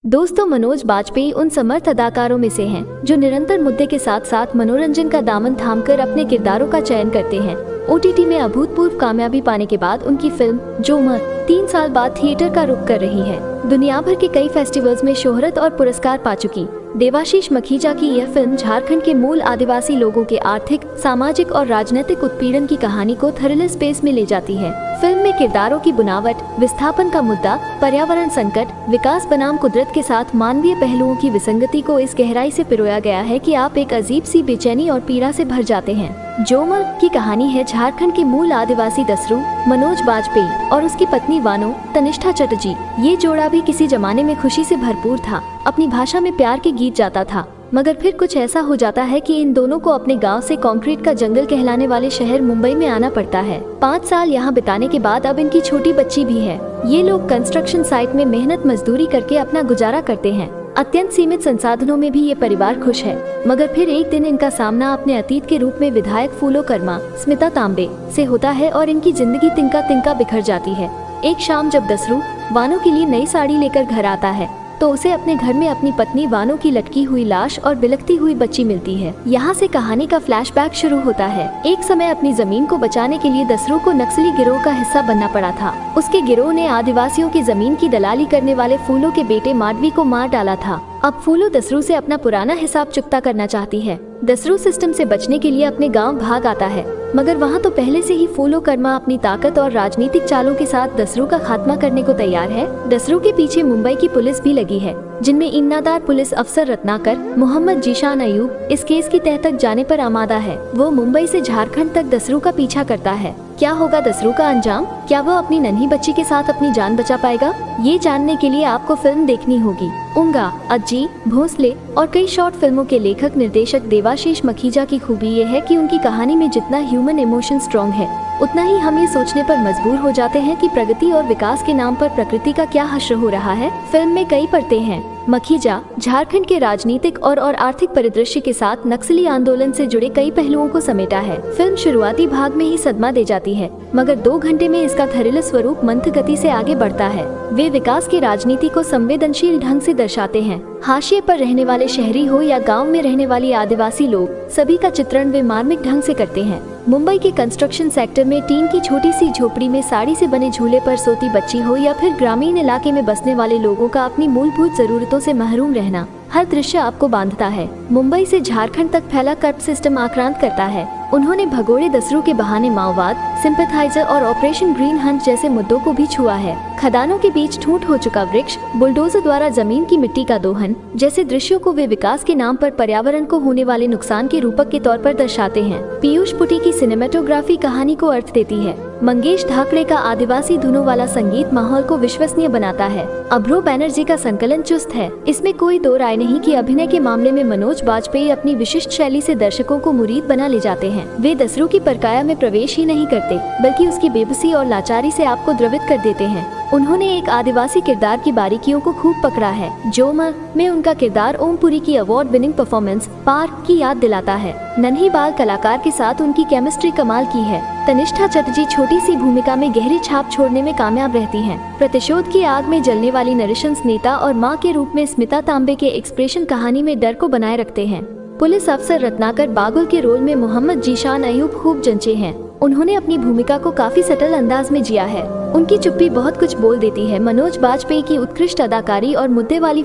दोस्तों, मनोज बाजपेयी उन समर्थ अदाकारों में से हैं जो निरंतर मुद्दे के साथ साथ मनोरंजन का दामन थामकर अपने किरदारों का चयन करते हैं। OTT में अभूतपूर्व कामयाबी पाने के बाद उनकी फिल्म जोमर 3 साल बाद थिएटर का रुख कर रही है। दुनिया भर के कई फेस्टिवल्स में शोहरत और पुरस्कार पा चुकी देवाशीष मखीजा की यह फिल्म झारखंड के मूल आदिवासी लोगों के आर्थिक, सामाजिक और राजनीतिक उत्पीड़न की कहानी को थ्रिलर स्पेस में ले जाती है। फिल्म में किरदारों की बुनावट, विस्थापन का मुद्दा, पर्यावरण संकट, विकास बनाम कुदरत के साथ मानवीय पहलुओं की विसंगति को इस गहराई से पिरोया गया है कि आप एक अजीब सी बेचैनी और पीड़ा से भर जाते हैं। जोमर की कहानी है झारखंड के मूल आदिवासी दसरू मनोज बाजपेयी और उसकी पत्नी वानो तनिष्ठा चटर्जी। ये जोड़ा भी किसी जमाने में खुशी से भरपूर था, अपनी भाषा में प्यार के गीत गाता था, मगर फिर कुछ ऐसा हो जाता है कि इन दोनों को अपने गांव से कंक्रीट का जंगल कहलाने वाले शहर मुंबई में आना पड़ता है। 5 साल यहाँ बिताने के बाद अब इनकी छोटी बच्ची भी है। ये लोग कंस्ट्रक्शन साइट में मेहनत मजदूरी करके अपना गुजारा करते हैं। अत्यंत सीमित संसाधनों में भी ये परिवार खुश है, मगर फिर एक दिन इनका सामना अपने अतीत के रूप में विधायक फूलो कर्मा स्मिता तांबे से होता है और इनकी जिंदगी तिनका तिनका बिखर जाती है। एक शाम जब दसरू वानो के लिए नई साड़ी लेकर घर आता है तो उसे अपने घर में अपनी पत्नी वानो की लटकी हुई लाश और बिलखती हुई बच्ची मिलती है। यहाँ से कहानी का फ्लैशबैक शुरू होता है। एक समय अपनी जमीन को बचाने के लिए दसरू को नक्सली गिरोह का हिस्सा बनना पड़ा था। उसके गिरोह ने आदिवासियों की जमीन की दलाली करने वाले फूलो के बेटे माडवी को मार डाला था। अब फूलो दसरू से अपना पुराना हिसाब चुकता करना चाहती है। दसरू सिस्टम से बचने के लिए अपने गांव भाग आता है, मगर वहां तो पहले से ही फूलो कर्मा अपनी ताकत और राजनीतिक चालों के साथ दसरू का खात्मा करने को तैयार है। दसरू के पीछे मुंबई की पुलिस भी लगी है, जिनमें इनामदार पुलिस अफसर रत्नाकर मोहम्मद जीशान अयूब इस केस की तह तक जाने पर आमादा है। वो मुंबई से झारखंड तक दसरू का पीछा करता है। क्या होगा दसरू का अंजाम? क्या वो अपनी नन्ही बच्ची के साथ अपनी जान बचा पाएगा? ये जानने के लिए आपको फिल्म देखनी होगी। उंगा, अज्जी, भोसले और कई शॉर्ट फिल्मों के लेखक निर्देशक देवाशीष मखीजा की खूबी ये है कि उनकी कहानी में जितना ह्यूमन इमोशन स्ट्रॉन्ग है, उतना ही हम ये सोचने पर मजबूर हो जाते हैं कि प्रगति और विकास के नाम पर प्रकृति का क्या हश्र हो रहा है। फिल्म में कई परतें हैं। मखीजा झारखंड के राजनीतिक और आर्थिक परिदृश्य के साथ नक्सली आंदोलन से जुड़े कई पहलुओं को समेटा है। फिल्म शुरुआती भाग में ही सदमा दे जाती है, मगर 2 घंटे में इसका थ्रिलर स्वरूप मंथ गति से आगे बढ़ता है। वे विकास की राजनीति को संवेदनशील ढंग से दर्शाते हैं। हाशिए पर रहने वाले शहरी हो या गांव में रहने वाली आदिवासी लोग, सभी का चित्रण वे मार्मिक ढंग से करते हैं। मुंबई के कंस्ट्रक्शन सेक्टर में टीन की छोटी सी झोपड़ी में साड़ी से बने झूले पर सोती बच्ची हो या फिर ग्रामीण इलाके में बसने वाले लोगों का अपनी मूलभूत जरूरतों से महरूम रहना, हर दृश्य आपको बांधता है। मुंबई से झारखंड तक फैला कर्ब सिस्टम आक्रांत करता है। उन्होंने भगोड़े दसरू के बहाने माओवाद, सिंपैथाइजर और ऑपरेशन ग्रीन हंट जैसे मुद्दों को भी छुआ है। खदानों के बीच ठूंठ हो चुका वृक्ष, बुलडोजर द्वारा जमीन की मिट्टी का दोहन जैसे दृश्यों को वे विकास के नाम पर पर्यावरण को होने वाले नुकसान के रूपक के तौर पर दर्शाते हैं। पीयूष पुटी की सिनेमेटोग्राफी कहानी को अर्थ देती है। मंगेश धाकड़े का आदिवासी धुनों वाला संगीत माहौल को विश्वसनीय बनाता है। अभ्रो बैनर्जी का संकलन चुस्त है। इसमें कोई दो राय नहीं कि अभिनय के मामले में मनोज बाजपेयी अपनी विशिष्ट शैली से दर्शकों को मुरीद बना ले जाते हैं। वे दसरू की परकाया में प्रवेश ही नहीं करते, बल्कि उसकी बेबसी और लाचारी से आपको द्रवित कर देते हैं। उन्होंने एक आदिवासी किरदार की बारीकियों को खूब पकड़ा है। जोमर में उनका किरदार ओमपुरी की अवार्ड विनिंग परफॉर्मेंस पार की याद दिलाता है। नन्ही बाल कलाकार के साथ उनकी केमिस्ट्री कमाल की है। तनिष्ठा चटर्जी छोटी सी भूमिका में गहरी छाप छोड़ने में कामयाब रहती हैं। प्रतिशोध की आग में जलने वाली नरेशंस नेता और मां के रूप में स्मिता तांबे के एक्सप्रेशन कहानी में डर को बनाए रखते हैं। पुलिस अफसर रत्नाकर बागुल के रोल में मोहम्मद जीशान अयूब खूब जंचे हैं। उन्होंने अपनी भूमिका को काफी सटल अंदाज में जिया है। उनकी चुप्पी बहुत कुछ बोल देती है। मनोज बाजपेयी की उत्कृष्ट अदाकारी और मुद्दे वाली